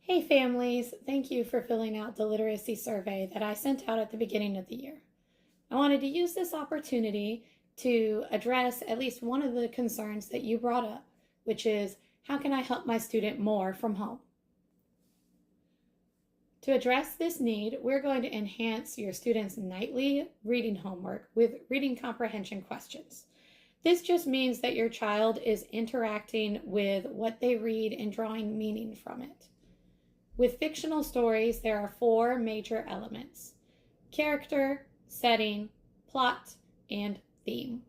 Hey families, thank you for filling out the literacy survey that I sent out at the beginning of the year. I wanted to use this opportunity to address at least one of the concerns that you brought up, which is how can I help my student more from home? To address this need, we're going to enhance your students' nightly reading homework with reading comprehension questions. This just means that your child is interacting with what they read and drawing meaning from it. With fictional stories, there are four major elements: character, setting, plot, and theme.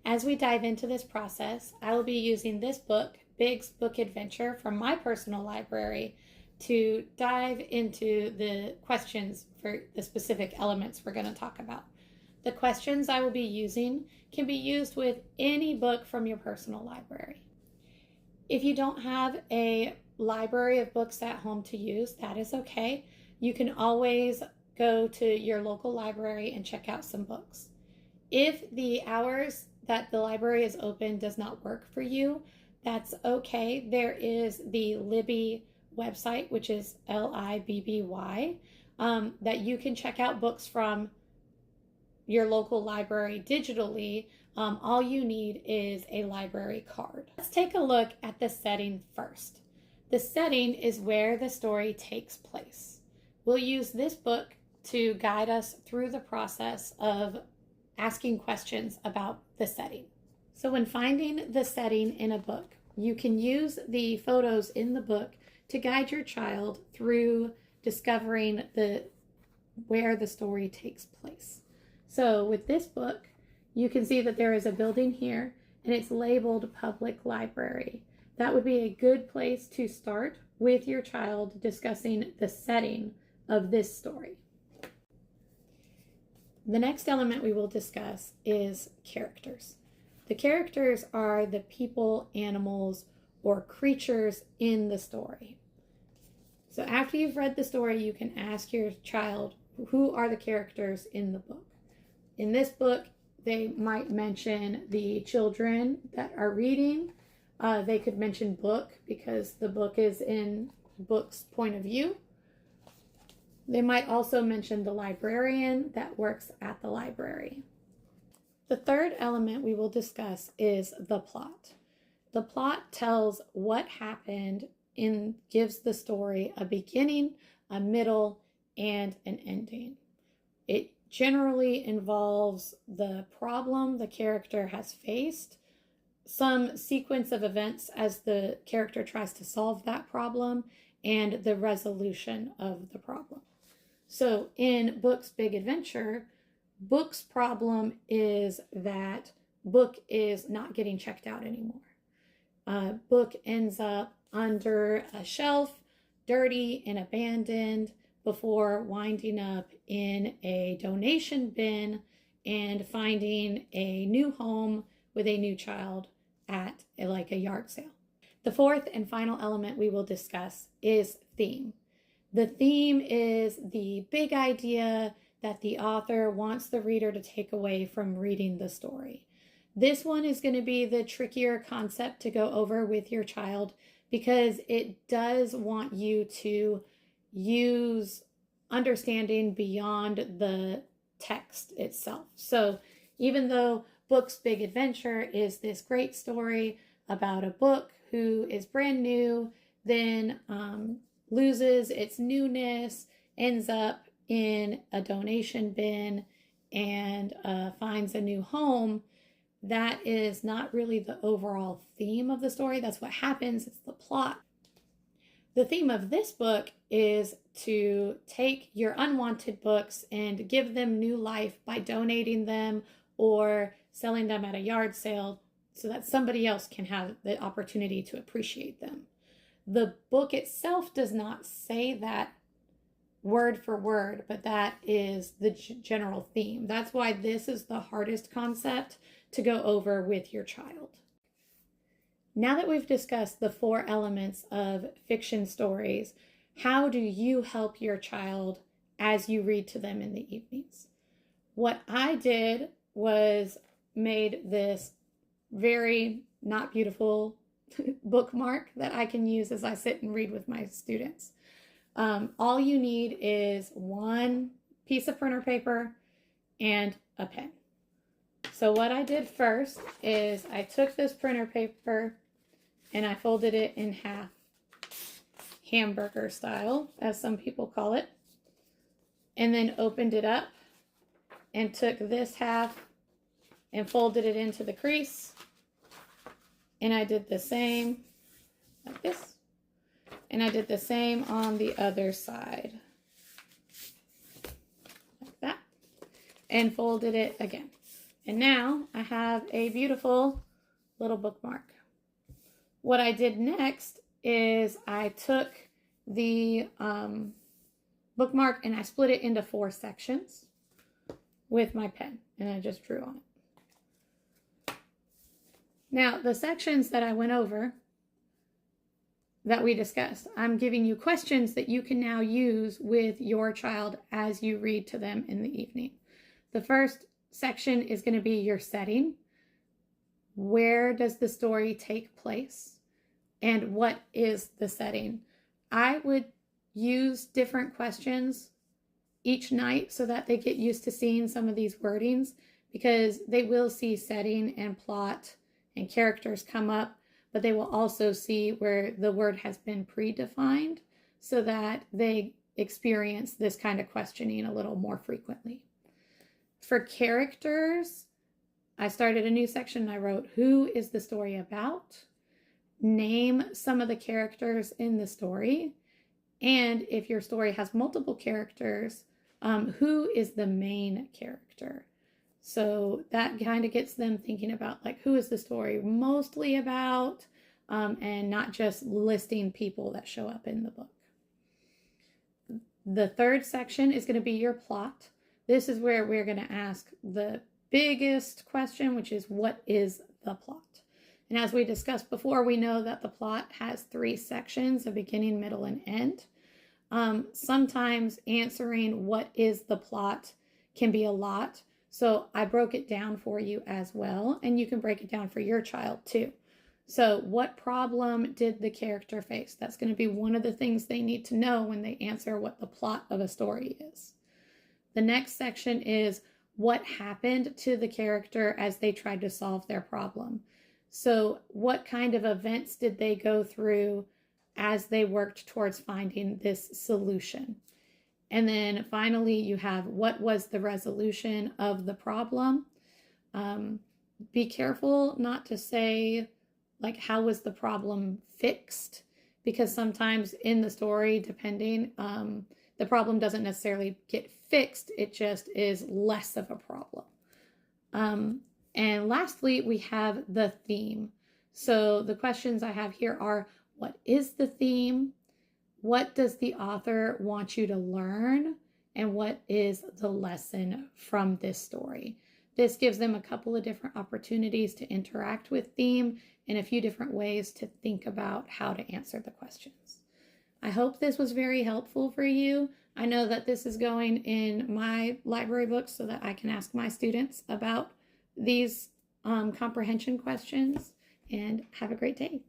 As we dive into this process, I will be using this book, Big's Book Adventure, from my personal library to dive into the questions for the specific elements we're going to talk about. The questions I will be using can be used with any book from your personal library. If you don't have a library of books at home to use, that is okay. You can always go to your local library and check out some books. If the hours that the library is open does not work for you, that's okay. There is the Libby website, which is Libby, that you can check out books from your local library digitally. All you need is a library card. Let's take a look at the setting first. The setting is where the story takes place. We'll use this book to guide us through the process of asking questions about the setting. So when finding the setting in a book, you can use the photos in the book to guide your child through discovering where the story takes place. So with this book, you can see that there is a building here and it's labeled Public Library. That would be a good place to start with your child discussing the setting of this story. The next element we will discuss is characters. The characters are the people, animals, or creatures in the story. So after you've read the story, you can ask your child, who are the characters in the book? In this book, they might mention the children that are reading. They could mention book because the book is in book's point of view. They might also mention the librarian that works at the library. The third element we will discuss is the plot. The plot tells what happened and gives the story a beginning, a middle, and an ending. It generally involves the problem the character has faced, some sequence of events as the character tries to solve that problem, and the resolution of the problem. So in Book's Big Adventure, Book's problem is that Book is not getting checked out anymore. Book ends up under a shelf, dirty and abandoned, before winding up in a donation bin and finding a new home with a new child at a yard sale. The fourth and final element we will discuss is theme. The theme is the big idea that the author wants the reader to take away from reading the story. This one is going to be the trickier concept to go over with your child because it does want you to use understanding beyond the text itself. So even though Book's Big Adventure is this great story about a book who is brand new, then loses its newness, ends up in a donation bin, and finds a new home, that is not really the overall theme of the story. That's what happens. It's the plot. The theme of this book is to take your unwanted books and give them new life by donating them or selling them at a yard sale so that somebody else can have the opportunity to appreciate them. The book itself does not say that word for word, but that is the general theme. That's why this is the hardest concept to go over with your child. Now that we've discussed the four elements of fiction stories, how do you help your child as you read to them in the evenings? What I did was made this very not beautiful bookmark that I can use as I sit and read with my students. All you need is one piece of printer paper and a pen. So what I did first is I took this printer paper and I folded it in half, hamburger style, as some people call it, and then opened it up and took this half and folded it into the crease. And I did the same like this. And I did the same on the other side. Like that. And folded it again. And now I have a beautiful little bookmark. What I did next is I took the bookmark and I split it into 4 sections with my pen. And I just drew on it. Now, the sections that I went over that we discussed, I'm giving you questions that you can now use with your child as you read to them in the evening. The first section is going to be your setting. Where does the story take place? And what is the setting? I would use different questions each night so that they get used to seeing some of these wordings, because they will see setting and plot and characters come up, but they will also see where the word has been predefined so that they experience this kind of questioning a little more frequently. For characters, I started a new section and I wrote, who is the story about? Name some of the characters in the story. And if your story has multiple characters, who is the main character? So that kind of gets them thinking about, like, who is the story mostly about, and not just listing people that show up in the book. The third section is going to be your plot. This is where we're going to ask the biggest question, which is, what is the plot? And as we discussed before, we know that the plot has 3 sections, a beginning, middle, and end. Sometimes answering what is the plot can be a lot. So I broke it down for you as well, and you can break it down for your child too. So what problem did the character face? That's going to be one of the things they need to know when they answer what the plot of a story is. The next section is what happened to the character as they tried to solve their problem. So what kind of events did they go through as they worked towards finding this solution? And then finally, you have what was the resolution of the problem. Be careful not to say, like, how was the problem fixed? Because sometimes in the story, depending, the problem doesn't necessarily get fixed. It just is less of a problem. And lastly, we have the theme. So the questions I have here are, what is the theme? What does the author want you to learn? And what is the lesson from this story? This gives them a couple of different opportunities to interact with theme and a few different ways to think about how to answer the questions. I hope this was very helpful for you. I know that this is going in my library books so that I can ask my students about these comprehension questions, and have a great day.